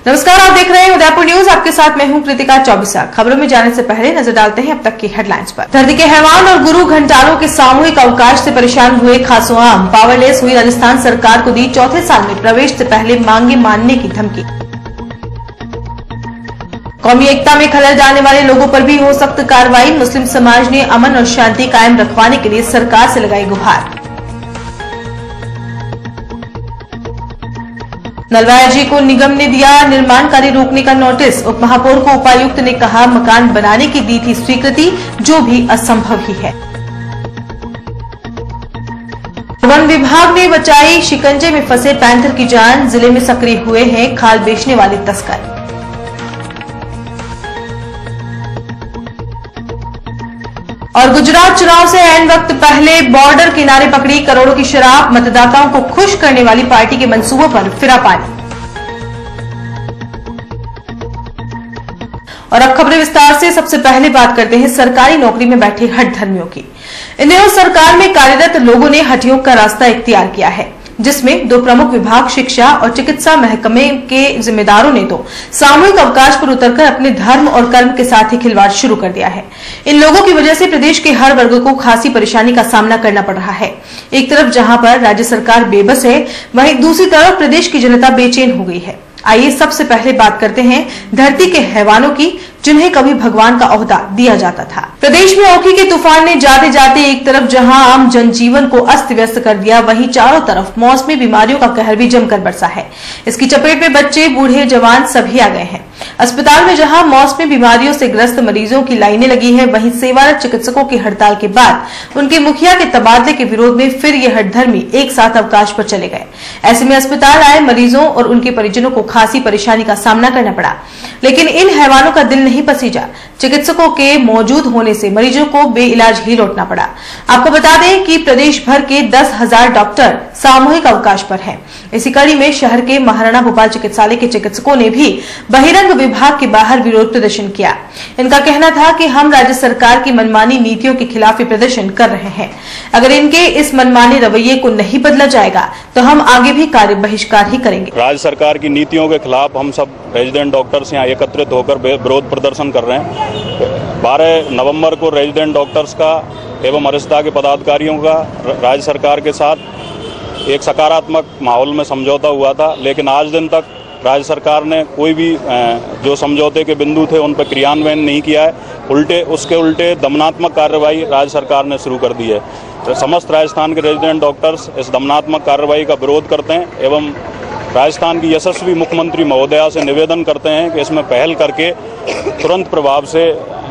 नमस्कार, आप देख रहे हैं उदयपुर न्यूज। आपके साथ मैं हूं कृतिका चौबीसा। खबरों में जाने से पहले नजर डालते हैं अब तक की हेडलाइंस पर। धरती के हैवान और गुरु घंटालों के सामूहिक अवकाश से परेशान हुए खासोआम। पावरलेस हुई राजस्थान सरकार को दी चौथे साल में प्रवेश से पहले मांगे मानने की धमकी। कौमी एकता में खलल डालने वाले लोगों पर भी हो सख्त कार्रवाई। मुस्लिम समाज ने अमन और शांति कायम रखवाने के लिए सरकार से लगाई गुहार। नलवाया जी को निगम ने दिया निर्माण कार्य रोकने का नोटिस। उप महापौर को उपायुक्त ने कहा मकान बनाने की दी थी स्वीकृति, जो भी असंभव ही है। वन विभाग ने बचाई शिकंजे में फंसे पैंथर की जान। जिले में सक्रिय हुए हैं खाल बेचने वाले तस्कर। और गुजरात चुनाव से ऐन वक्त पहले बॉर्डर किनारे पकड़ी करोड़ों की शराब। मतदाताओं को खुश करने वाली पार्टी के मंसूबों पर फिरा पानी। और अब खबरें विस्तार से। सबसे पहले बात करते हैं सरकारी नौकरी में बैठे हठधर्मियों की। इन दिनों सरकार में कार्यरत लोगों ने हठयोग का रास्ता इख्तियार किया है, जिसमें दो प्रमुख विभाग शिक्षा और चिकित्सा महकमे के जिम्मेदारों ने तो सामूहिक अवकाश पर उतरकर अपने धर्म और कर्म के साथ ही खिलवाड़ शुरू कर दिया है। इन लोगों की वजह से प्रदेश के हर वर्ग को खासी परेशानी का सामना करना पड़ रहा है। एक तरफ जहां पर राज्य सरकार बेबस है, वहीं दूसरी तरफ प्रदेश की जनता बेचैन हो गई है। आइए सबसे पहले बात करते हैं धरती के हैवानों की, जिन्हें कभी भगवान का ओहदा दिया जाता था। प्रदेश में ओखी के तूफान ने जाते जाते एक तरफ जहां आम जनजीवन को अस्त व्यस्त कर दिया, वहीं चारों तरफ मौसमी बीमारियों का कहर भी जमकर बरसा है। इसकी चपेट में बच्चे, बूढ़े, जवान सभी आ गए हैं। अस्पताल में जहां मौसमी बीमारियों से ग्रस्त मरीजों की लाइनें लगी है, वहीं सेवारत चिकित्सकों की हड़ताल के बाद उनके मुखिया के तबादले के विरोध में फिर ये हठधर्मी एक साथ अवकाश पर चले गए। ऐसे में अस्पताल आए मरीजों और उनके परिजनों को खासी परेशानी का सामना करना पड़ा, लेकिन इन हैवानों का दिल नहीं पसीजा। चिकित्सकों के मौजूद होने से मरीजों को बेइलाज ही लौटना पड़ा। आपको बता दें कि प्रदेश भर के 10,000 डॉक्टर सामूहिक अवकाश पर हैं। इसी कड़ी में शहर के महाराणा भोपाल चिकित्सालय के चिकित्सकों ने भी बहिरंग विभाग के बाहर विरोध प्रदर्शन किया। इनका कहना था कि हम राज्य सरकार की मनमानी नीतियों के खिलाफ प्रदर्शन कर रहे हैं। अगर इनके इस मनमानी रवैये को नहीं बदला जाएगा तो हम आगे भी कार्य बहिष्कार ही करेंगे। राज्य सरकार की नीतियों के खिलाफ हम सब रेजिडेंट डॉक्टर्स यहाँ एकत्रित होकर विरोध प्रदर्शन कर रहे हैं। 12 नवंबर को रेजिडेंट डॉक्टर्स का एवं अरिस्ता के पदाधिकारियों का राज्य सरकार के साथ एक सकारात्मक माहौल में समझौता हुआ था, लेकिन आज दिन तक राज्य सरकार ने कोई भी जो समझौते के बिंदु थे उन पर क्रियान्वयन नहीं किया है। उसके उल्टे दमनात्मक कार्रवाई राज्य सरकार ने शुरू कर दी है। तो समस्त राजस्थान के रेजिडेंट डॉक्टर्स इस दमनात्मक कार्रवाई का विरोध करते हैं एवं राजस्थान की यशस्वी मुख्यमंत्री महोदया से निवेदन करते हैं कि इसमें पहल करके तुरंत प्रभाव से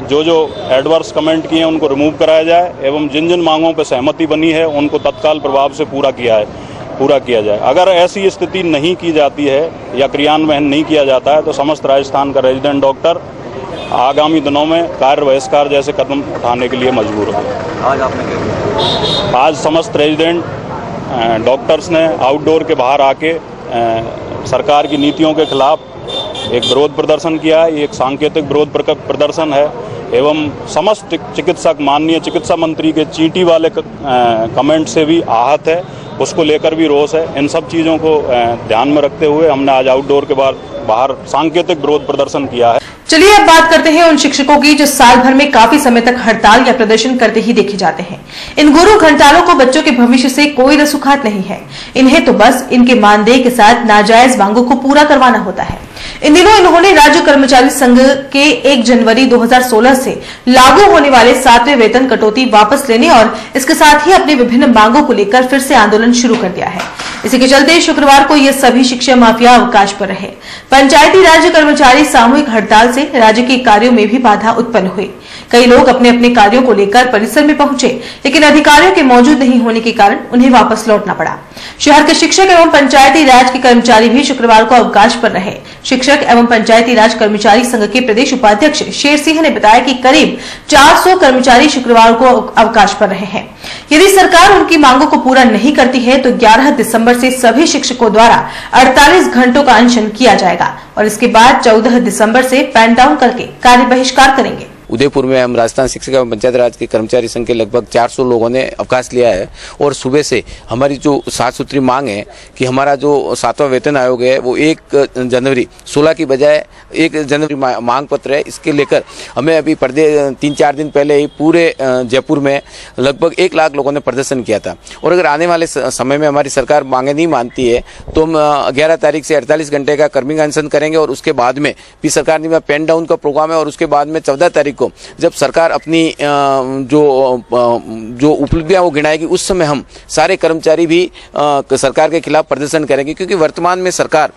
जो एडवर्स कमेंट किए हैं उनको रिमूव कराया जाए एवं जिन मांगों पर सहमति बनी है उनको तत्काल प्रभाव से पूरा किया जाए। अगर ऐसी स्थिति नहीं की जाती है या क्रियान्वयन नहीं किया जाता है तो समस्त राजस्थान का रेजिडेंट डॉक्टर आगामी दिनों में कार्य बहिष्कार जैसे कदम उठाने के लिए मजबूर होंगे। आज समस्त रेजिडेंट डॉक्टर्स ने आउटडोर के बाहर आके सरकार की नीतियों के खिलाफ एक विरोध प्रदर्शन किया है। ये एक सांकेतिक विरोध प्रदर्शन है एवं समस्त चिकित्सक माननीय चिकित्सा मंत्री के चींटी वाले कमेंट से भी आहत है, उसको लेकर भी रोष है। इन सब चीज़ों को ध्यान में रखते हुए हमने आज आउटडोर के बाहर सांकेतिक विरोध प्रदर्शन किया है। चलिए अब बात करते हैं उन शिक्षकों की जो साल भर में काफी समय तक हड़ताल या प्रदर्शन करते ही देखे जाते हैं। इन गुरु घंटालों को बच्चों के भविष्य से कोई रसूखात नहीं है। इन्हें तो बस इनके मानदेय के साथ नाजायज मांगों को पूरा करवाना होता है। इन दिनों इन्होंने राज्य कर्मचारी संघ के 1 जनवरी 2016 से लागू होने वाले 7वें वेतन कटौती वापस लेने और इसके साथ ही अपनी विभिन्न मांगों को लेकर फिर से आंदोलन शुरू कर दिया है। इसी के चलते शुक्रवार को ये सभी शिक्षा माफिया अवकाश पर रहे। पंचायती राज्य कर्मचारी सामूहिक हड़ताल से राज्य के कार्यों में भी बाधा उत्पन्न हुई। कई लोग अपने अपने कार्यों को लेकर परिसर में पहुंचे, लेकिन अधिकारियों के मौजूद नहीं होने के कारण उन्हें वापस लौटना पड़ा। शहर के शिक्षक एवं पंचायती राज के कर्मचारी भी शुक्रवार को अवकाश पर रहे। शिक्षक एवं पंचायती राज कर्मचारी संघ के प्रदेश उपाध्यक्ष शेर सिंह ने बताया कि करीब 400 कर्मचारी शुक्रवार को अवकाश पर रहे हैं। यदि सरकार उनकी मांगों को पूरा नहीं करती है तो 11 दिसंबर से सभी शिक्षकों द्वारा 48 घंटों का अनशन किया जाएगा और इसके बाद 14 दिसंबर से पैन डाउन करके कार्य बहिष्कार करेंगे। उदयपुर में हम राजस्थान शिक्षक एवं पंचायत राज के कर्मचारी संघ के लगभग 400 लोगों ने अवकाश लिया है और सुबह से हमारी जो 7 सूत्री मांग है कि हमारा जो 7वां वेतन आयोग है वो 1 जनवरी 16 की बजाय 1 जनवरी मांग पत्र है। इसके लेकर हमें अभी 3-4 दिन पहले ही पूरे जयपुर में लगभग 1 लाख लोगों ने प्रदर्शन किया था। और अगर आने वाले समय में हमारी सरकार मांगे नहीं मानती है तो हम 11 तारीख से 48 घंटे का कर्मचारी अनशन करेंगे और उसके बाद में भी सरकार ने पेन डाउन का प्रोग्राम है और उसके बाद में 14 तारीख को जब सरकार अपनी जो उपलब्धियां वो गिनाएगी उस समय हम सारे कर्मचारी भी सरकार के खिलाफ प्रदर्शन करेंगे, क्योंकि वर्तमान में सरकार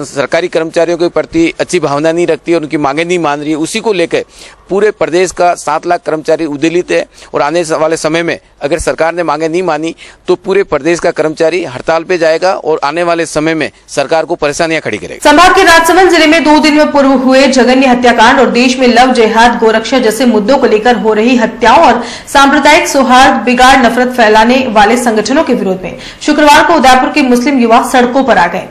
सरकारी कर्मचारियों के प्रति अच्छी भावना नहीं रखती और उनकी मांगे नहीं मान रही है। उसी को लेकर पूरे प्रदेश का 7 लाख कर्मचारी उद्वेलित है और आने वाले समय में अगर सरकार ने मांगे नहीं मानी तो पूरे प्रदेश का कर्मचारी हड़ताल पे जाएगा और आने वाले समय में सरकार को परेशानियां खड़ी करेगा। संभाग के राजसमंद जिले में 2 दिन में पूर्व हुए जघन्य हत्याकांड और देश में लव जिहाद गोरक्षा जैसे मुद्दों को लेकर हो रही हत्याओं और सांप्रदायिक सौहार्द बिगाड़ नफरत फैलाने वाले संगठनों के विरोध में शुक्रवार को उदयपुर के मुस्लिम युवा सड़कों पर आ गए।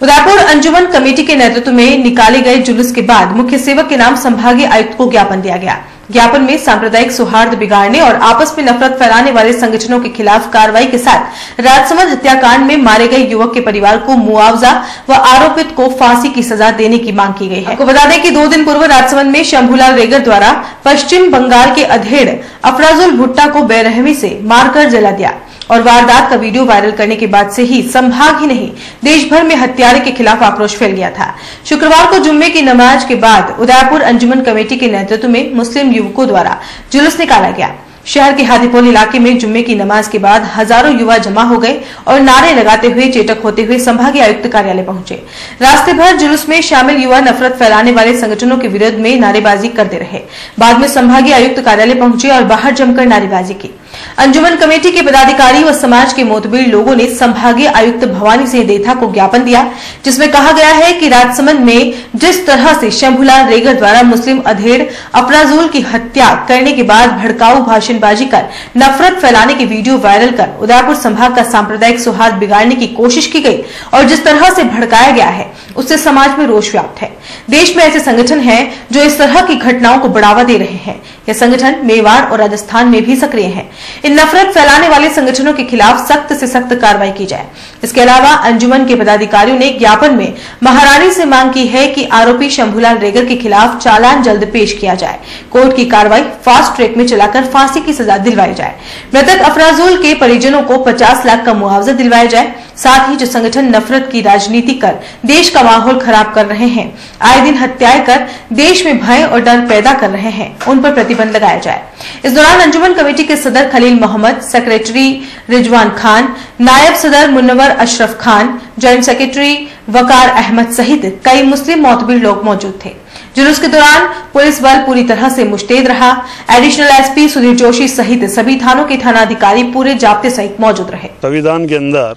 उदयपुर अंजुमन कमेटी के नेतृत्व में निकाले गए जुलूस के बाद मुख्य सेवक के नाम संभागीय आयुक्त को ज्ञापन दिया गया। ज्ञापन में सांप्रदायिक सौहार्द बिगाड़ने और आपस में नफरत फैलाने वाले संगठनों के खिलाफ कार्रवाई के साथ राजसमंद हत्याकांड में मारे गए युवक के परिवार को मुआवजा व आरोपित को फांसी की सजा देने की मांग की गई है। आपको बता दें कि 2 दिन पूर्व राजसमंद में शंभूलाल रेगर द्वारा पश्चिम बंगाल के अधेड़ अफराजुल भुट्टा को बेरहमी से मारकर जला दिया और वारदात का वीडियो वायरल करने के बाद से ही संभाग ही नहीं देश भर में हत्यारे के खिलाफ आक्रोश फैल गया था। शुक्रवार को जुम्मे की नमाज के बाद उदयपुर अंजुमन कमेटी के नेतृत्व में मुस्लिम युवकों द्वारा जुलूस निकाला गया। शहर के हाथीपोल इलाके में जुम्मे की नमाज के बाद हजारों युवा जमा हो गए और नारे लगाते हुए चेटक होते हुए संभागीय आयुक्त कार्यालय पहुंचे। रास्ते भर जुलूस में शामिल युवा नफरत फैलाने वाले संगठनों के विरोध में नारेबाजी करते रहे। बाद में संभागीय आयुक्त कार्यालय पहुंचे और बाहर जमकर नारेबाजी की। अंजुमन कमेटी के पदाधिकारी व समाज के मोतबिर लोगों ने संभागीय आयुक्त भवानी सिंह देथा को ज्ञापन दिया, जिसमें कहा गया है कि राजसमंद में जिस तरह से शंभूलाल रेगर द्वारा मुस्लिम अधेड़ अफराजुल की हत्या करने के बाद भड़काऊ भाषणबाजी कर नफरत फैलाने की वीडियो वायरल कर उदयपुर संभाग का सांप्रदायिक सौहार्द बिगाड़ने की कोशिश की गई और जिस तरह से भड़काया गया है उससे समाज में रोष व्याप्त है। देश में ऐसे संगठन हैं जो इस तरह की घटनाओं को बढ़ावा दे रहे हैं। यह संगठन मेवाड़ और राजस्थान में भी सक्रिय है। इन नफरत फैलाने वाले संगठनों के खिलाफ सख्त से सख्त कार्रवाई की जाए। इसके अलावा अंजुमन के पदाधिकारियों ने ज्ञापन में महारानी से मांग की है कि आरोपी शंभूलाल रेगर के खिलाफ चालान जल्द पेश किया जाए। कोर्ट की कार्रवाई फास्ट ट्रैक में चलाकर फांसी की सजा दिलवाई जाए। मृतक अफराजुल के परिजनों को 50 लाख का मुआवजा दिलवाया जाए। साथ ही जो संगठन नफरत की राजनीति कर देश का माहौल खराब कर रहे हैं, आए दिन हत्याएं कर देश में भय और डर पैदा कर रहे हैं, उन पर प्रतिबंध लगाया जाए। इस दौरान अंजुमन कमेटी के सदर खलील मोहम्मद, सेक्रेटरी रिजवान खान, नायब सदर मुन्नवर अशरफ खान, ज्वाइंट सेक्रेटरी वकार अहमद सहित कई मुस्लिम मोतबिर लोग मौजूद थे। जुलूस के दौरान पुलिस बल पूरी तरह से मुस्तैद रहा। एडिशनल एसपी सुधीर जोशी सहित सभी थानों के थानाधिकारी पूरे जाब्ते सहित मौजूद रहे। संविधान के अंदर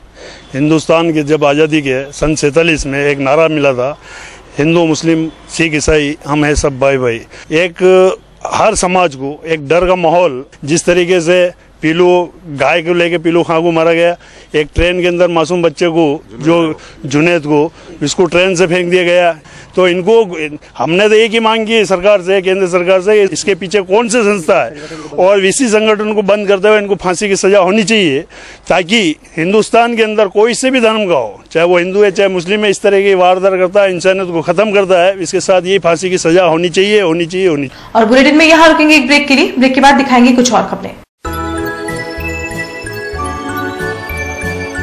हिंदुस्तान की जब आज़ादी के सन 47 में एक नारा मिला था, हिंदू मुस्लिम सिख ईसाई हम है सब भाई भाई। एक हर समाज को एक डर का माहौल, जिस तरीके से पीलू गाय को लेके पीलू खां को मारा गया, एक ट्रेन के अंदर मासूम बच्चे को जो जुनैद को इसको ट्रेन से फेंक दिया गया, तो इनको हमने तो एक ही मांग की सरकार से, केंद्र सरकार से, इसके पीछे कौन सी संस्था है और इसी संगठन को बंद करते हुए इनको फांसी की सजा होनी चाहिए, ताकि हिंदुस्तान के अंदर कोई से भी धर्म का हो, चाहे वो हिंदू है चाहे मुस्लिम है, इस तरह की वारदात करता है, इंसानियत को खत्म करता है, इसके साथ ये फांसी की सजा होनी चाहिए। और बुलेटिन में यहाँ रुकेंगे एक ब्रेक के लिए। ब्रेक के बाद दिखाएंगे कुछ और खबरें।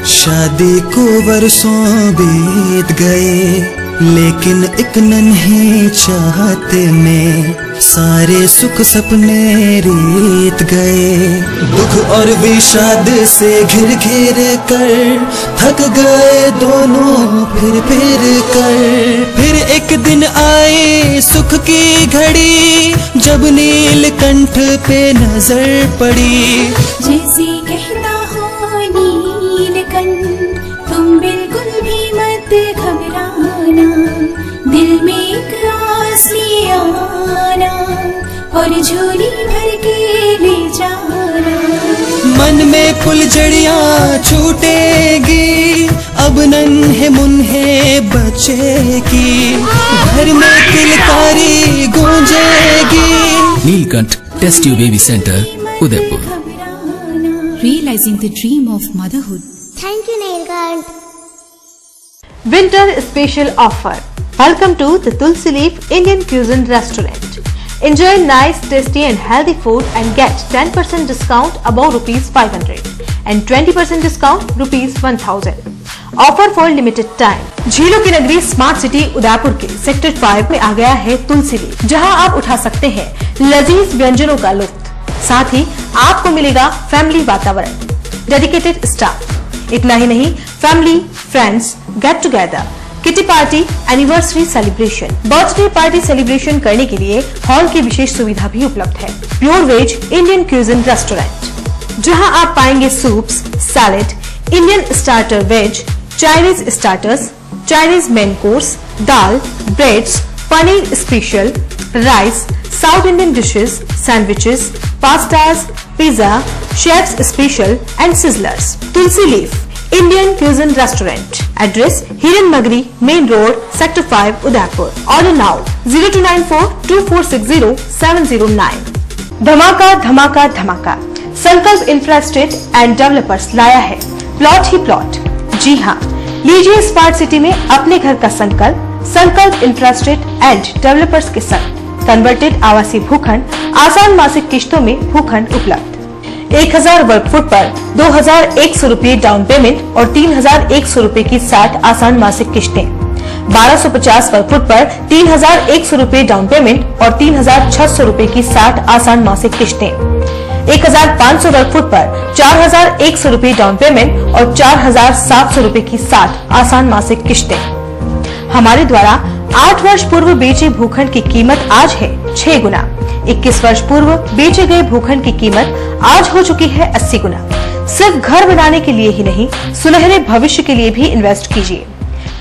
शादी को वर्षों बीत गए, लेकिन एक नन्ही चाहते में सारे सुख सपने बीत गए। दुख और विषाद से घिर घिर कर थक गए दोनों फिर कर। फिर एक दिन आए सुख की घड़ी, जब नीलकंठ पे नजर पड़ी। जैसे कहता हो नीलकंठ, तुम बिल्कुल भी मत घबराना, दिल में एक आसी आना और झोली भर के ले जाना। मन में फुलझड़ियाँ छूटेगी, अब अब नन्हे मुन्हे बच्चे की घर में किलकारी गूंजेगी। Neelkanth test tube baby centre, Udaipur. Realizing the dream of motherhood. Thank you, Neelkanth. Winter special offer. Welcome to the Tulsi Leaf Indian Cuisine Restaurant. Enjoy nice, tasty and healthy food and get 10% discount above ₹500 and 20% discount ₹1000. Offer for limited time. झीलों की नगरी smart city Udaipur के sector 5 में आ गया है तुलसी leaf, जहां आप उठा सकते हैं लजीज व्यंजनों का लुत्फ। साथ ही आपको मिलेगा फैमिली वातावरण, डेडिकेटेड स्टाफ। इतना ही नहीं, family, friends, get together, kitty party, anniversary celebration, birthday party celebration करने के लिए हॉल की विशेष सुविधा भी उपलब्ध है। Pure veg Indian cuisine restaurant, जहां आप पाएंगे soups, salad, Indian starter veg, Chinese starters, Chinese main course, dal, breads, paneer special, rice, South Indian dishes, sandwiches, pastas, pizza, chef's special and sizzlers. Tulsi leaf Indian cuisine restaurant, address Hiran Magri main road, sector 5, Udaipur. Order now 02942460-709। धमाका धमाका धमाका, संकल्प infrastructure and developers लाया है plot ही plot. जी हाँ, लीजिए smart city में अपने घर का संकल्प इंफ्रास्ट्रक्चर एंड डेवलपर्स के संग कन्वर्टेड आवासीय भूखंड आसान मासिक किश्तों में भूखंड उपलब्ध। 1000 वर्ग फुट पर 2100 रुपए डाउन पेमेंट और 3100 रुपए की 60 आसान मासिक किश्तें। 1250 वर्ग फुट पर 3100 रुपए डाउन पेमेंट और 3600 रुपए की 60 आसान मासिक किश्तें। 1500 वर्ग फुट पर 4100 रुपए डाउन पेमेंट और 4700 रुपए की 60 आसान मासिक किश्तें। हमारे द्वारा 8 वर्ष पूर्व बेचे भूखंड की कीमत आज है 6 गुना। 21 वर्ष पूर्व बेचे गए भूखंड की कीमत आज हो चुकी है 80 गुना। सिर्फ घर बनाने के लिए ही नहीं, सुनहरे भविष्य के लिए भी इन्वेस्ट कीजिए।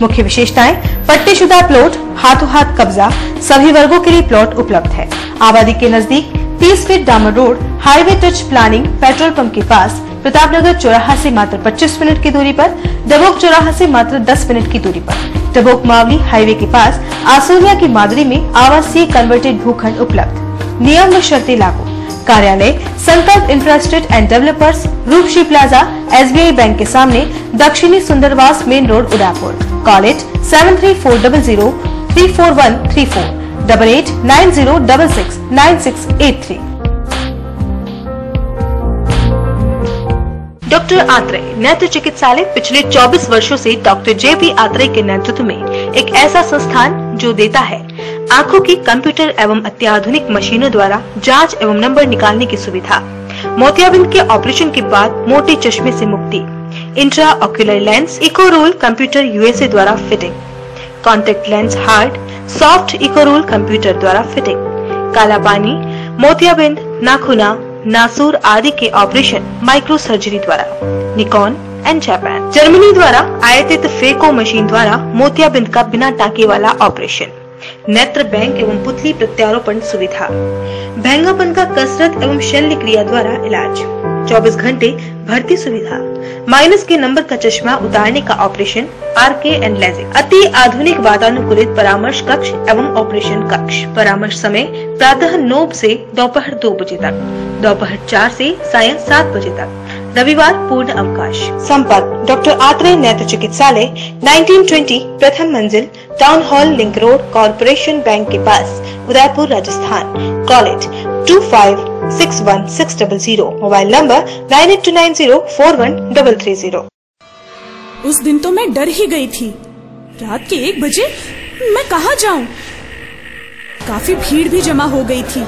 मुख्य विशेषताएं: पट्टीशुदा प्लॉट, हाथों हाथ कब्जा, सभी वर्गों के लिए प्लॉट उपलब्ध है। आबादी के नजदीक 30 फीट डामर road, highway touch planning, petrol pump के पास, प्रतापनगर चौराहा से मात्र 25 मिनट की दूरी पर, डबोक चौराहा से मात्र 10 मिनट की दूरी पर, डबोक मावली हाईवे के पास, आसोलिया की मादरी में आवासीय कन्वर्टेड भूखंड उपलब्ध। नियम व शर्तें लागू। कार्यालय: Sankalp infrastructure and developers, Rupshi plaza, SBI bank के सामने, दक्षिणी Sundarwas main road, Udaipur. Call it 7340034134 8890669683। Doctor Atrey नेत्र चिकित्सालय पिछले 24 वर्षों से डॉक्टर JP आत्रेय के नेतृत्व में एक ऐसा संस्थान जो देता है आंखों की कंप्यूटर एवं अत्याधुनिक मशीनों द्वारा जांच एवं नंबर निकालने की सुविधा, मोतियाबिंद के ऑपरेशन के बाद मोटे चश्मे से मुक्ति, intra ocular lens eco roll computer USA द्वारा fitting, contact lens hard soft eco roll computer द्वारा फिटिंग, काला पानी, मोतियाबिंद, नाखूना, नासूर आदि के ऑपरेशन माइक्रो सर्जरी द्वारा, निकॉन एंड जापान, जर्मनी द्वारा आयातित फेको मशीन द्वारा मोतियाबिंद का बिना टाके वाला ऑपरेशन, नेत्र बैंक एवं पुतली प्रत्यारोपण सुविधा, भैंगापन का कसरत एवं शल्य क्रिया द्वारा इलाज, 24 घंटे भर्ती सुविधा, माइनस के नंबर का चश्मा उतारने का ऑपरेशन, RK एंड लेजिक, अति आधुनिक वातानुकूलित परामर्श कक्ष एवं ऑपरेशन कक्ष। परामर्श समय प्रातः 9 से दोपहर 2 बजे तक, दोपहर 4 से सायं 7 बजे तक, रविवार पूर्ण अवकाश। संपर्क: डॉक्टर आत्रेय नेत्र चिकित्सालय, 1920 प्रथम मंजिल, town hall link road, corporation bank के पास, Udaipur, Rajasthan. Call it 25616000, mobile number 9829041330। उस दिन तो मैं डर ही गई थी। रात के 1 बजे मैं कहाँ जाऊँ? काफी भीड़ भी जमा हो गई थी।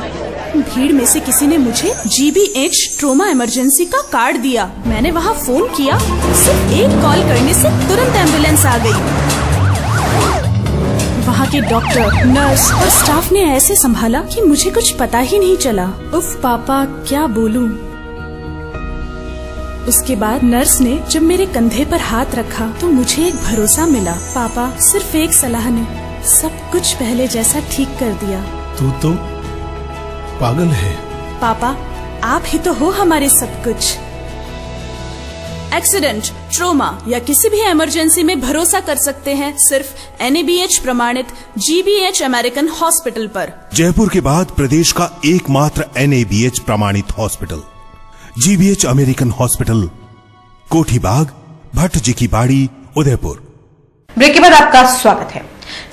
भीड़ में से किसी ने मुझे GBH ट्रोमा इमरजेंसी का कार्ड दिया। मैंने वहाँ फोन किया, सिर्फ एक कॉल करने से तुरंत एम्बुलेंस आ गई। वहाँ के डॉक्टर, नर्स और स्टाफ ने ऐसे संभाला कि मुझे कुछ पता ही नहीं चला। उफ पापा, क्या बोलूं। उसके बाद नर्स ने जब मेरे कंधे पर हाथ रखा तो मुझे एक भरोसा मिला। पापा, सिर्फ एक सलाह ने सब कुछ पहले जैसा ठीक कर दिया। तू तो पागल है। पापा, आप ही तो हो हमारे सब कुछ। एक्सीडेंट, ट्रोमा या किसी भी इमरजेंसी में भरोसा कर सकते हैं सिर्फ NABH प्रमाणित GBH अमेरिकन हॉस्पिटल पर। जयपुर के बाद प्रदेश का एकमात्र NABH प्रमाणित हॉस्पिटल GBH अमेरिकन हॉस्पिटल, कोठी बाग, भट्ट जी की बाड़ी, उदयपुर। ब्रेक के बाद आपका स्वागत है।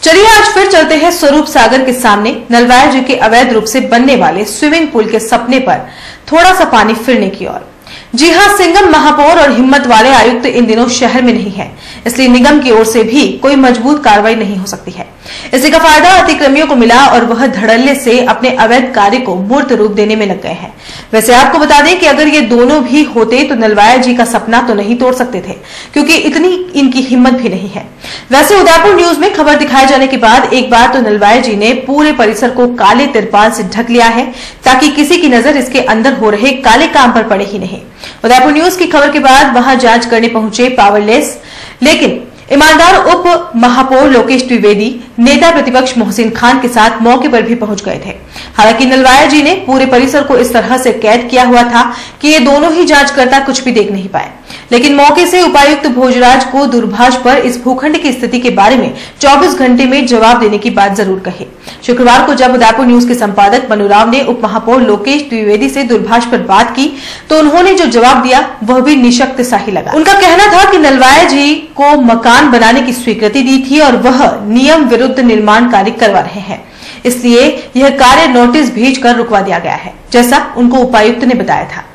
चलिए आज फिर चलते हैं स्वरूप सागर के सामने नलवाया जी के अवैध रूप से बनने वाले स्विमिंग पूल के सपने पर थोड़ा सा पानी फिरने की ओर। जी हां, सिंघम महापौर और हिम्मत वाले आयुक्त इन दिनों शहर में नहीं है, इसलिए निगम की ओर से भी कोई मजबूत कार्रवाई नहीं हो सकती है। इसी का फायदा अतिक्रमियों को मिला और वह धड़ल्ले से अपने अवैध कार्य को मूर्त रूप देने में लग गए हैं। वैसे आपको बता दें कि अगर ये दोनों भी होते तो नलवाया जी का सपना तो नहीं तोड़ सकते थे, क्योंकि इतनी इनकी हिम्मत भी नहीं है। वैसे उदयपुर न्यूज में खबर दिखाए जाने के बाद एक बार तो नलवाया जी ने पूरे परिसर को काले तिरपाल से ढक लिया है, ताकि किसी की नजर इसके अंदर हो रहे काले काम पर पड़े ही नहीं। उदयपुर न्यूज की खबर के बाद वहां जांच करने पहुंचे पावरलेस लेकिन ईमानदार उप महापौर लोकेश द्विवेदी नेता प्रतिपक्ष मोहसिन खान के साथ मौके पर भी पहुंच गए थे। हालांकि नलवाया जी ने पूरे परिसर को इस तरह से कैद किया हुआ था कि ये दोनों ही जांचकर्ता कुछ भी देख नहीं पाए, लेकिन मौके से उपायुक्त भोजराज को दूरभाष पर इस भूखंड की स्थिति के बारे में 24 घंटे में जवाब देने की बात जरूर कही। शुक्रवार को जब उदयपुर न्यूज के संपादक मनुराव ने उप महापौर लोकेश द्विवेदी से दूरभाष पर बात की तो उन्होंने जो जवाब दिया वह भी निशक्त सा ही लगा। उनका कहना था कि नलवाया जी को मकान बनाने की स्वीकृति दी थी और वह नियम विरुद्ध निर्माण कार्य करवा रहे हैं, इसलिए यह कार्य नोटिस भेजकर रुकवा दिया गया है, जैसा उनको उपायुक्त ने बताया था।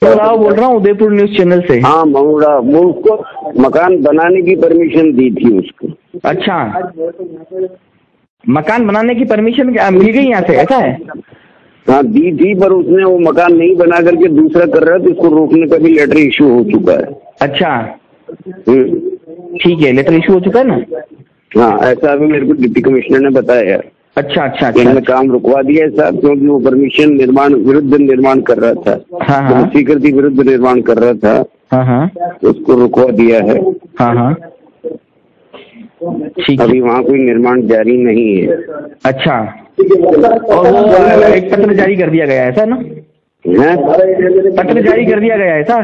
बोल रहा हूँ उदयपुर न्यूज चैनल से। हाँ मऊड़ा, वो उसको मकान बनाने की परमिशन दी थी उसको। अच्छा, मकान बनाने की परमिशन मिल गई यहाँ से, ऐसा है? हाँ दी थी, पर उसने वो मकान नहीं बना करके दूसरा कर रहा था, उसको रोकने का भी लेटर इशू हो चुका है। अच्छा ठीक है, लेटर इशू हो चुका है ना? हाँ ऐसा अभी मेरे को डिप्टी कमिश्नर ने बताया। अच्छा अच्छा, इन्होंने काम रुकवा दिया है साहब, क्योंकि वो परमिशन निर्माण विरुद्ध निर्माण कर रहा था। हाँ स्वीकृति विरुद्ध निर्माण कर रहा था। हाँ उसको रुकवा दिया है। हाँ ठीक, अभी वहाँ कोई निर्माण जारी नहीं है। अच्छा, और वो एक पत्र जारी कर दिया गया है, ऐसा ना? पत्र जारी कर दिया गया है, ऐसा?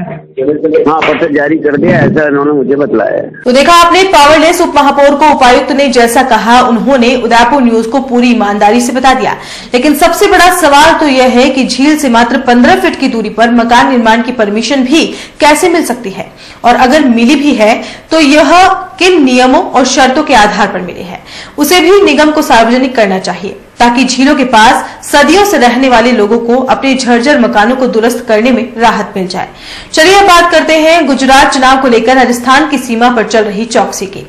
हाँ पत्र जारी कर दिया, ऐसा इन्होंने मुझे बतलाया। तो देखा आपने, पावरलेस उप महापौर को उपायुक्त ने जैसा कहा उन्होंने उदयपुर न्यूज को पूरी ईमानदारी से बता दिया। लेकिन सबसे बड़ा सवाल तो यह है कि झील से मात्र 15 फीट की दूरी पर मकान निर्माण की परमिशन भी कैसे मिल सकती है, और अगर मिली भी है तो यह किन नियमों और शर्तों के आधार पर मिली है, उसे भी निगम को सार्वजनिक करना चाहिए, ताकि झीलों के पास सदियों से रहने वाले लोगों को अपने झर्जर मकानों को दुरुस्त करने में राहत मिल जाए। चलिए अब बात करते हैं गुजरात चुनाव को लेकर राजस्थान की सीमा पर चल रही चौकसी की।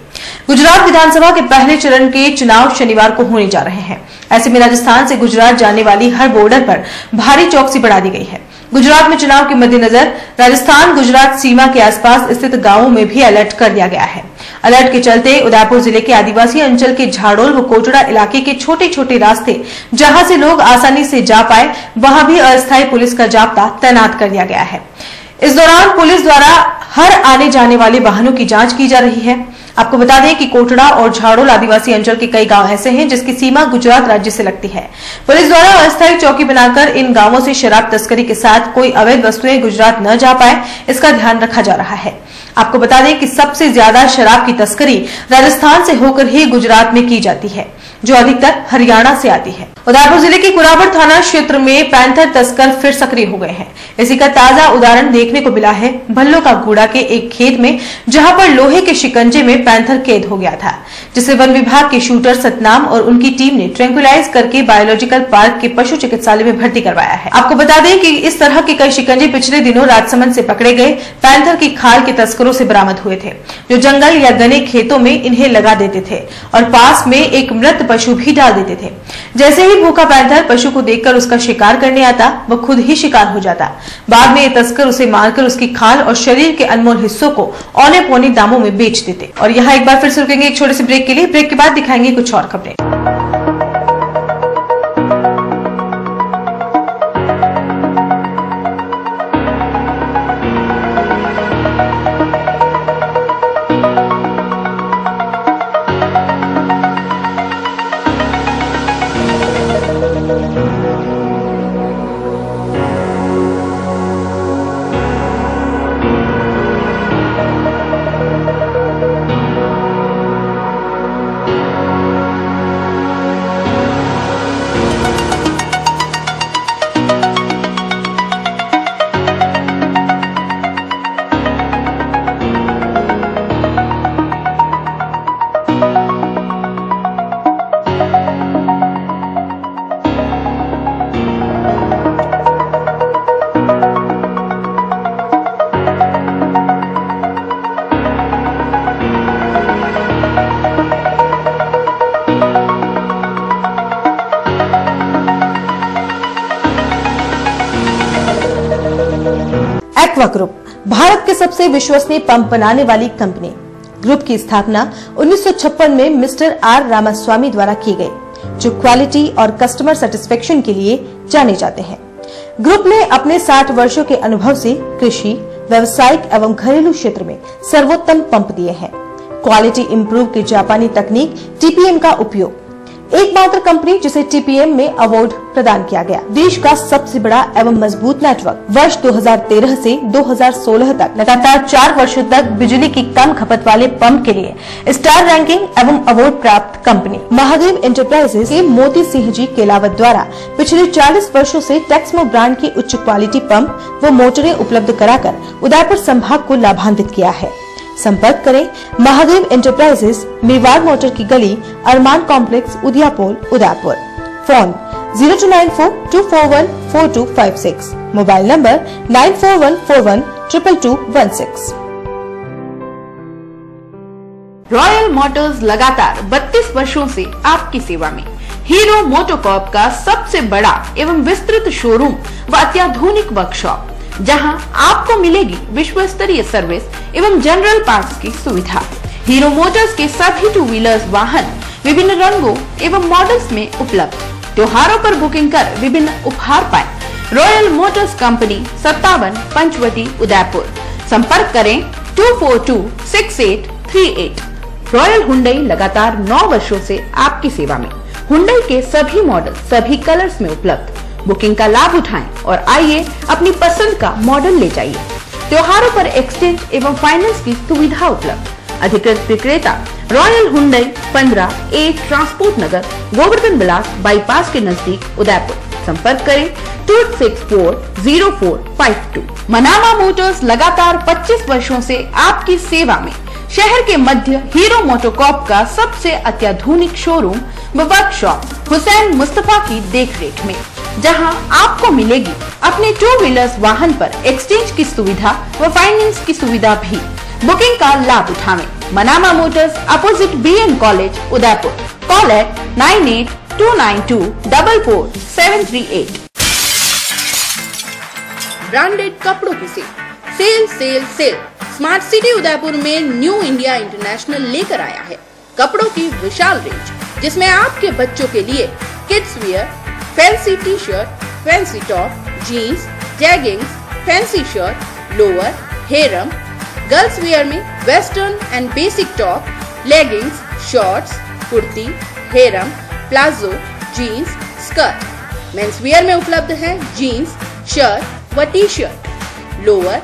गुजरात विधानसभा के पहले चरण के चुनाव शनिवार को होने जा रहे हैं। ऐसे में राजस्थान से गुजरात जाने वाली हर बॉर्डर पर भारी चौकसी बढ़ा दी गई है। गुजरात में चुनाव के मद्देनजर राजस्थान गुजरात सीमा के आसपास स्थित गांवों में भी अलर्ट कर दिया गया है। अलर्ट के चलते उदयपुर जिले के आदिवासी अंचल के झाड़ोल व कोटड़ा इलाके के छोटे छोटे रास्ते जहां से लोग आसानी से जा पाए, वहां भी अस्थायी पुलिस का जाब्ता तैनात कर दिया गया है। इस दौरान पुलिस द्वारा हर आने जाने वाले वाहनों की जांच की जा रही है। आपको बता दें कि कोटड़ा और झाड़ोल आदिवासी अंचल के कई गांव ऐसे हैं जिसकी सीमा गुजरात राज्य से लगती है। पुलिस द्वारा अस्थायी चौकी बनाकर इन गांवों से शराब तस्करी के साथ कोई अवैध वस्तुएं गुजरात न जा पाए, इसका ध्यान रखा जा रहा है। आपको बता दें कि सबसे ज्यादा शराब की तस्करी राजस्थान से होकर ही गुजरात में की जाती है, जो अधिकतर हरियाणा से आती है। उदयपुर जिले के कुराबड़ थाना क्षेत्र में पैंथर तस्कर फिर सक्रिय हो गए हैं। इसी का ताजा उदाहरण देखने को मिला है भल्लो का गूड़ा के एक खेत में, जहां पर लोहे के शिकंजे में पैंथर कैद हो गया था, जिसे वन विभाग के शूटर सतनाम और उनकी टीम ने ट्रैंक्विलाइज करके बायोलॉजिकल पार्क के पशु चिकित्सालय में भर्ती करवाया है। आपको बता दें कि इस तरह के कई शिकंजे पिछले दिनों राजसमंद से पकड़े गए पैंथर की खाल के तस्करों से बरामद हुए थे, जो जंगल या घने खेतों में इन्हें लगा देते थे और पास में एक मृत पशु भी डाल देते थे। जैसे ही भूखा पैंथर पशु को देखकर उसका शिकार करने आता, वह खुद ही शिकार हो जाता। बाद में ये तस्कर उसे मारकर उसकी खाल और शरीर के अनमोल हिस्सों को औने पौने दामों में बेच देते। और यहाँ एक बार फिर से रुकेंगे एक छोटे से ब्रेक के लिए। ब्रेक के बाद दिखाएंगे कुछ और खबरें। मुस्तफा ग्रुप भारत के सबसे विश्वसनीय पंप बनाने वाली कंपनी। ग्रुप की स्थापना 1956 में मिस्टर आर रामास्वामी द्वारा की गई, जो क्वालिटी और कस्टमर सेटिस्फेक्शन के लिए जाने जाते हैं। ग्रुप ने अपने 60 वर्षों के अनुभव से कृषि, व्यावसायिक एवं घरेलू क्षेत्र में सर्वोत्तम पंप दिए हैं। क्वालिटी इंप्रूव की जापानी तकनीक टीपीएम का उपयोग, एकमात्र कंपनी जिसे टीपीएम में अवार्ड प्रदान किया गया। देश का सबसे बड़ा एवं मजबूत नेटवर्क। वर्ष 2013 से 2016 तक लगातार 4 वर्षों तक बिजली की कम खपत वाले पंप के लिए स्टार रैंकिंग एवं अवार्ड प्राप्त कंपनी। महादेव एंटरप्राइजेस के मोती सिंह जी केलावत द्वारा पिछले 40 वर्षों से टेक्समो ब्रांड की उच्च क्वालिटी पंप व मोटरें उपलब्ध कराकर उदयपुर संभाग को लाभान्वित किया है। संपर्क करें महादेव एंटरप्राइजेस, मेवाड़ मोटर की गली, Arman complex, Udiyapol, Udaipur. Phone 0294241426, mobile number 9414122216। Royal motors लगातार 32 वर्षों से आपकी सेवा में। हीरो मोटोकॉर्प का सबसे बड़ा एवं विस्तृत शोरूम व अत्याधुनिक वर्कशॉप, जहां आपको मिलेगी विश्व स्तरीय सर्विस एवं जनरल पार्ट्स की सुविधा। हीरो मोटर्स के सभी 2 व्हीलर्स वाहन विभिन्न रंगों एवं मॉडल्स में उपलब्ध। त्योहारों पर बुकिंग कर विभिन्न उपहार पाएं। Royal motors company, 57 Panchvati, Udaipur. संपर्क करें 2426838। रॉयल हुंडई लगातार 9 वर्षों से आपकी सेवा में। हुंडई के सभी मॉडल सभी कलर्स में उपलब्ध। बुकिंग का लाभ उठाएं और आइए अपनी पसंद का मॉडल ले जाइए। त्योहारों पर एक्सचेंज एवं फाइनेंस की सुविधा उपलब्ध। अधिकृत विक्रेता रॉयल हुंडई, 15A ट्रांसपोर्ट नगर, गोवर्धन विलास बाईपास के नजदीक, उदयपुर। संपर्क करें 26404552। मनामा मोटर्स लगातार 25 वर्षों से आपकी सेवा में। शहर के मध्य हीरो मोटोकॉर्प का सबसे अत्याधुनिक शोरूम व वर्कशॉप हुसैन मुस्तफा की देखरेख में, जहां आपको मिलेगी अपने 2 व्हीलर्स वाहन पर एक्सचेंज की सुविधा व फाइनेंस की सुविधा भी। बुकिंग का लाभ उठाएं। Manama motors, opposite BN college, Udaipur. Call at 9829244738। Branded कपड़ों की sale sale. Smart city Udaipur में न्यू इंडिया इंटरनेशनल लेकर आया है कपड़ों की विशाल रेंज, जिसमें आपके बच्चों के लिए kids wear, fancy T shirt, fancy top, jeans, jeggings, fancy shirt, lower, harem. Girls wear में western and basic top, leggings, shorts, kurti, harem, palazzo, jeans, skirt. Men's wear में उपलब्ध है जीन्स, शर्ट व टी शर्ट, लोअर।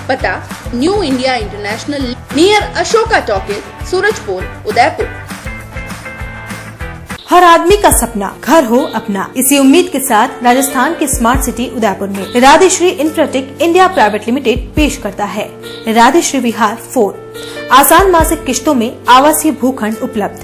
पता new India international near Ashoka talkies, Surajpol, Udaipur. हर आदमी का सपना घर हो अपना। इसी उम्मीद के साथ राजस्थान के स्मार्ट सिटी उदयपुर में राधेश्री इंफ्राटेक इंडिया प्राइवेट लिमिटेड पेश करता है राधेश्री विहार 4। आसान मासिक किश्तों में आवासीय भूखंड उपलब्ध।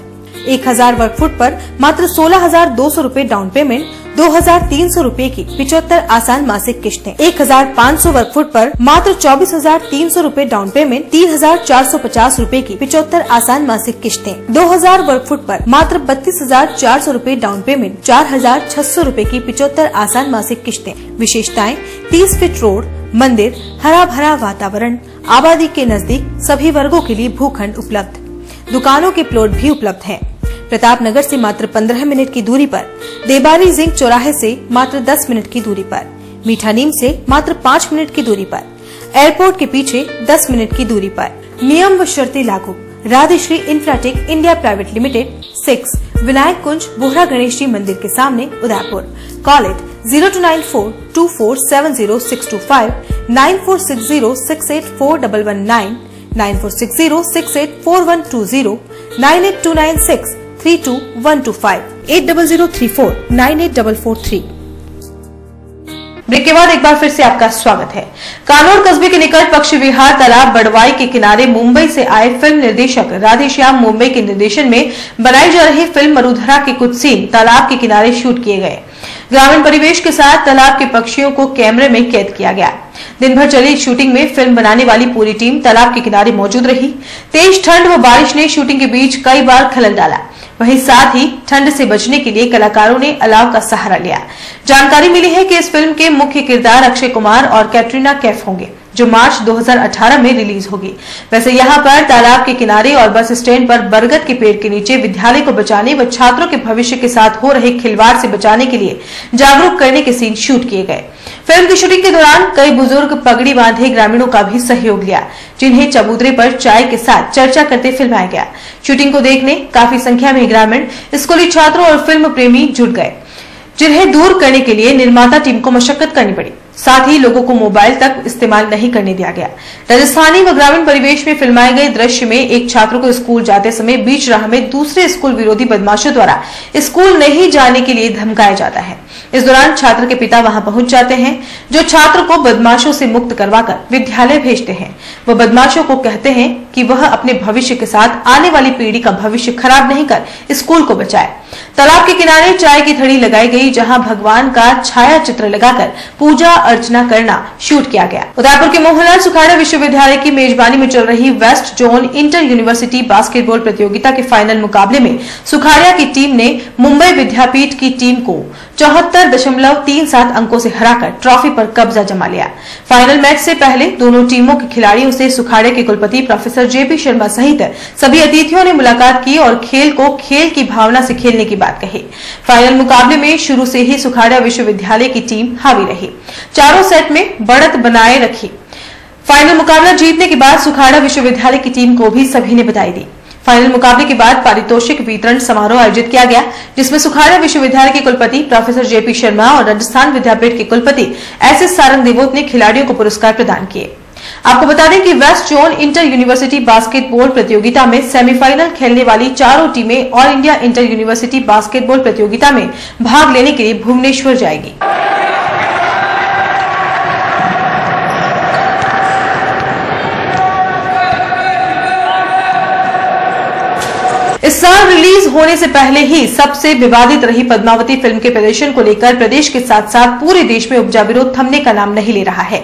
1000 वर्ग फुट पर मात्र 16,200 रूपए डाउन पेमेंट, 2,300 रूपए की 75 आसान मासिक किश्तें। 1,500 वर्ग फुट पर मात्र 24,300 रूपए डाउन पेमेंट, 3,450 रूपए की 75 आसान मासिक किश्तें। 2,000 वर्ग फुट पर मात्र 32,400 रूपए डाउन पेमेंट, 4,600 रूपए की 75 आसान मासिक किश्तें। विशेषताएं: 30 फीट रोड, मंदिर, हरा भरा वातावरण, आबादी के नजदीक सभी वर्गों के लिए भूखंड उपलब्ध। दुकानों के प्लॉट भी उपलब्ध हैं। प्रताप नगर से मात्र 15 मिनट की दूरी पर, देबारी जिंक चौराहे से मात्र 10 मिनट की दूरी पर, मीठा नीम से मात्र 5 मिनट की दूरी पर, एयरपोर्ट के पीछे 10 मिनट की दूरी पर। नियम व शर्तें लागू। Radheshree infratech India private limited, 6 Vinayak Kunj, Bohra Ganesh ji मंदिर के सामने, उदयपुर। Call eight 0294247065, 9460684119, 9460684120, 9829632125, 8003498443। ब्रेक के बाद एक बार फिर से आपका स्वागत है। कानोड़ कस्बे के निकट पक्षी विहार तालाब बड़वाई के किनारे मुंबई से आए फिल्म निर्देशक राधेश्याम मुंबई के निर्देशन में बनाई जा रही फिल्म मरुधरा के कुछ सीन तालाब के किनारे शूट किए गए। ग्रामीण परिवेश के साथ तालाब के पक्षियों को कैमरे में कैद किया गया। दिन भर चली शूटिंग में फिल्म बनाने वाली पूरी टीम तालाब के किनारे मौजूद रही। तेज ठंड व बारिश ने शूटिंग के बीच कई बार खलल डाला। वहीं साथ ही ठंड से बचने के लिए कलाकारों ने अलाव का सहारा लिया। जानकारी मिली है कि इस फिल्म के मुख्य किरदार अक्षय कुमार और कैटरीना कैफ होंगे, जो मार्च 2018 में रिलीज होगी। वैसे यहाँ पर तालाब के किनारे और बस स्टैंड पर बरगद के पेड़ के नीचे विद्यालय को बचाने व छात्रों के भविष्य के साथ हो रहे खिलवाड़ से बचाने के लिए जागरूक करने के सीन शूट किए गए। फिल्म की शूटिंग के दौरान कई बुजुर्ग पगड़ी बांधे ग्रामीणों का भी सहयोग लिया, जिन्हें चबूतरे पर चाय के साथ चर्चा करते फिल्माया गया। शूटिंग को देखने काफी संख्या में ग्रामीण, स्कूली छात्रों और फिल्म प्रेमी जुट गए, जिन्हें दूर करने के लिए निर्माता टीम को मशक्कत करनी पड़ी। साथ ही लोगों को मोबाइल तक इस्तेमाल नहीं करने दिया गया। राजस्थानी व ग्रामीण परिवेश में फिल्माए गए दृश्य में एक छात्र को स्कूल जाते समय बीच राह में दूसरे स्कूल विरोधी बदमाशों द्वारा स्कूल नहीं जाने के लिए धमकाया जाता है। इस दौरान छात्र के पिता वहां पहुंच जाते हैं, जो छात्र को बदमाशों से मुक्त करवाकर विद्यालय भेजते हैं। वह बदमाशों को कहते हैं कि वह अपने भविष्य के साथ आने वाली पीढ़ी का भविष्य खराब नहीं कर स्कूल को बचाए। तालाब के किनारे चाय की थड़ी लगाई गई, जहां भगवान का छाया चित्र लगाकर पूजा अर्चना करना शूट किया गया। उदयपुर के मोहनलाल सुखाड़ा विश्वविद्यालय की मेजबानी में चल रही west zone inter university basketball प्रतियोगिता के फाइनल मुकाबले में सुखाड़ा की टीम ने मुंबई विद्यापीठ की टीम को 74.37 अंकों से हराकर ट्रॉफी पर कब्जा जमा लिया। फाइनल मैच से पहले दोनों टीमों के खिलाड़ियों से सुखाड़े के कुलपति प्रोफेसर जेपी शर्मा सहित सभी अतिथियों ने मुलाकात की और खेल को खेल की भावना से खेलने की बात कही। फाइनल मुकाबले में शुरू से ही सुखाड़ा विश्वविद्यालय की टीम हावी रही, चारों सेट में बढ़त बनाए रखी। फाइनल मुकाबला जीतने के बाद सुखाड़ा विश्वविद्यालय की टीम को भी सभी ने बधाई दी। फाइनल मुकाबले के बाद पारितोषिक वितरण समारोह आयोजित किया गया, जिसमें सुखाड़ा विश्वविद्यालय के कुलपति प्रोफेसर जेपी शर्मा और राजस्थान विद्यापीठ के कुलपति एस सारंग देवोत ने खिलाड़ियों को पुरस्कार प्रदान किए। आपको बता दें कि west zone inter university basketball प्रतियोगिता में सेमीफाइनल खेलने वाली चारों टीमें all India inter university basketball प्रतियोगिता में भाग लेने के लिए भुवनेश्वर जाएगी। इस साल रिलीज होने से पहले ही सबसे विवादित रही पद्मावती फिल्म के प्रदर्शन को लेकर प्रदेश के साथ साथ पूरे देश में उपजा विरोध थमने का नाम नहीं ले रहा है।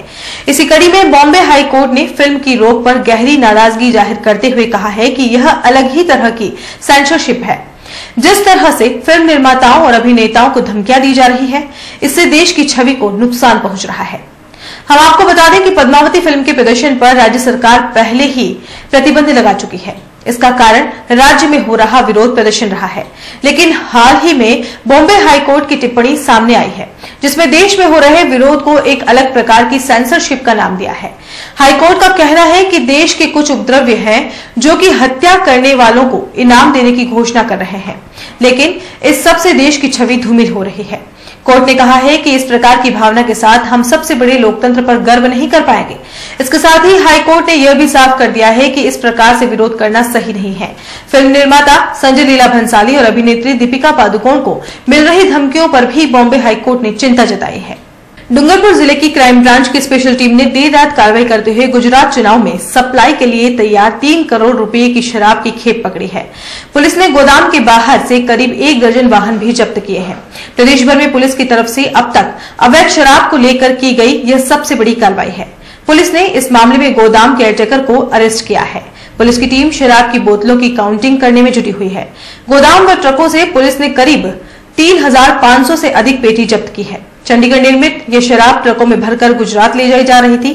इसी कड़ी में बॉम्बे हाई कोर्ट ने फिल्म की रोक पर गहरी नाराजगी जाहिर करते हुए कहा है कि यह अलग ही तरह की सेंसरशिप है। जिस तरह से फिल्म निर्माताओं और अभिनेताओं को धमकियां दी जा रही है, इससे देश की छवि को नुकसान पहुंच रहा है। हम आपको बता दें कि पद्मावती फिल्म के प्रदर्शन पर राज्य सरकार पहले ही प्रतिबंध लगा चुकी है। इसका कारण राज्य में हो रहा विरोध प्रदर्शन रहा है, लेकिन हाल ही में बॉम्बे हाई कोर्ट की टिप्पणी सामने आई है, जिसमें देश में हो रहे विरोध को एक अलग प्रकार की सेंसरशिप का नाम दिया है। हाई कोर्ट का कहना है कि देश के कुछ उपद्रव्य हैं जो कि हत्या करने वालों को इनाम देने की घोषणा कर रहे हैं, लेकिन इस सब से देश की छवि धूमिल हो रही है। कोर्ट ने कहा है कि इस प्रकार की भावना के साथ हम सबसे बड़े लोकतंत्र पर गर्व नहीं कर पाएंगे। इसके साथ ही हाई कोर्ट ने यह भी साफ कर दिया है कि इस प्रकार से विरोध करना सही नहीं है। फिल्म निर्माता संजय लीला भंसाली और अभिनेत्री दीपिका पादुकोण को मिल रही धमकियों पर भी बॉम्बे हाई कोर्ट ने चिंता जताई है। डूंगरपुर जिले की क्राइम ब्रांच की स्पेशल टीम ने देर रात कार्रवाई करते हुए गुजरात चुनाव में सप्लाई के लिए तैयार 3 करोड़ रुपए की शराब की खेप पकड़ी है। पुलिस ने गोदाम के बाहर से करीब 1 दर्जन वाहन भी जब्त किए हैं। प्रदेश भर में पुलिस की तरफ से अब तक अवैध शराब को लेकर की गई यह सबसे बड़ी कार्रवाई है। पुलिस ने इस मामले में गोदाम केयरटेकर को अरेस्ट किया है। पुलिस की टीम शराब की बोतलों की काउंटिंग करने में जुटी हुई है। गोदाम व ट्रकों से पुलिस ने करीब 3500 से अधिक पेटी जब्त की है। चंडीगढ़ निर्मित यह शराब ट्रकों में भरकर गुजरात ले जाई जा रही थी।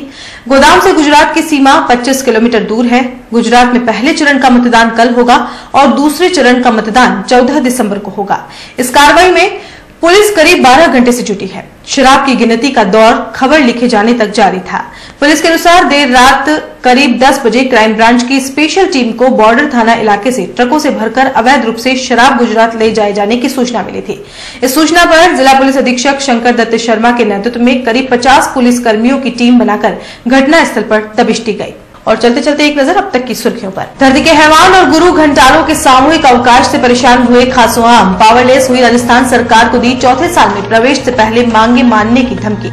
गोदाम से गुजरात की सीमा 25 किलोमीटर दूर है। गुजरात में पहले चरण का मतदान कल होगा और दूसरे चरण का मतदान 14 दिसंबर को होगा। इस कार्रवाई में पुलिस करीब 12 घंटे से जुटी है। शराब की गिनती का दौर खबर लिखे जाने तक जारी था। पुलिस के अनुसार देर रात करीब 10 बजे क्राइम ब्रांच की स्पेशल टीम को बॉर्डर थाना इलाके से ट्रकों से भरकर अवैध रूप से शराब गुजरात ले जाए जाने की सूचना मिली थी। इस सूचना पर जिला पुलिस अधीक्षक शंकर दत्त शर्मा के नेतृत्व में करीब 50 पुलिस कर्मियों की टीम बनाकर घटनास्थल पर दबिश दी गई। और चलते चलते एक नजर अब तक की सुर्खियों पर। धरती के हैवान और गुरु घंटालों के सामूहिक अवकाश से परेशान हुए खासोआम पावरलेस हुई राजस्थान सरकार को दी चौथे साल में प्रवेश से पहले मांगे मानने की धमकी।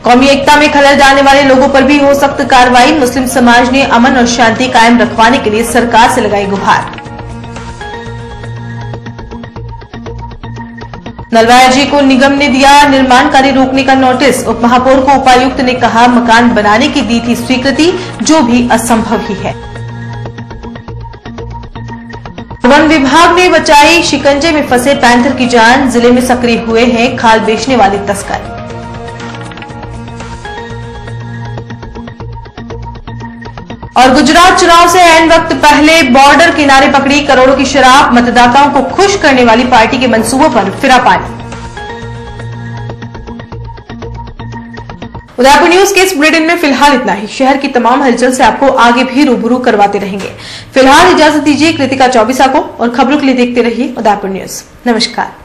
कौमी एकता में खलल डालने वाले लोगों पर भी हो सख्त कार्रवाई। मुस्लिम समाज ने अमन और शांति कायम रखवाने के लिए सरकार से लगाई गुहार। नलवाया जी को निगम ने दिया निर्माण कार्य रोकने का नोटिस। उप महापौर को उपायुक्त ने कहा मकान बनाने की दी थी स्वीकृति, जो भी असंभव ही है। वन विभाग ने बचाई शिकंजे में फंसे पैंथर की जान। जिले में सक्रिय हुए हैं खाल बेचने वाले तस्कर। और गुजरात चुनाव से ऐन वक्त पहले बॉर्डर किनारे पकड़ी करोड़ों की शराब, मतदाताओं को खुश करने वाली पार्टी के मंसूबों पर फिरा पानी। उदयपुर न्यूज के इस बुलेटिन में फिलहाल इतना ही। शहर की तमाम हलचल से आपको आगे भी रूबरू करवाते रहेंगे। फिलहाल इजाजत दीजिए कृतिका चौबीसा को और खबरों के लिए देखते रहिए उदयपुर न्यूज। नमस्कार।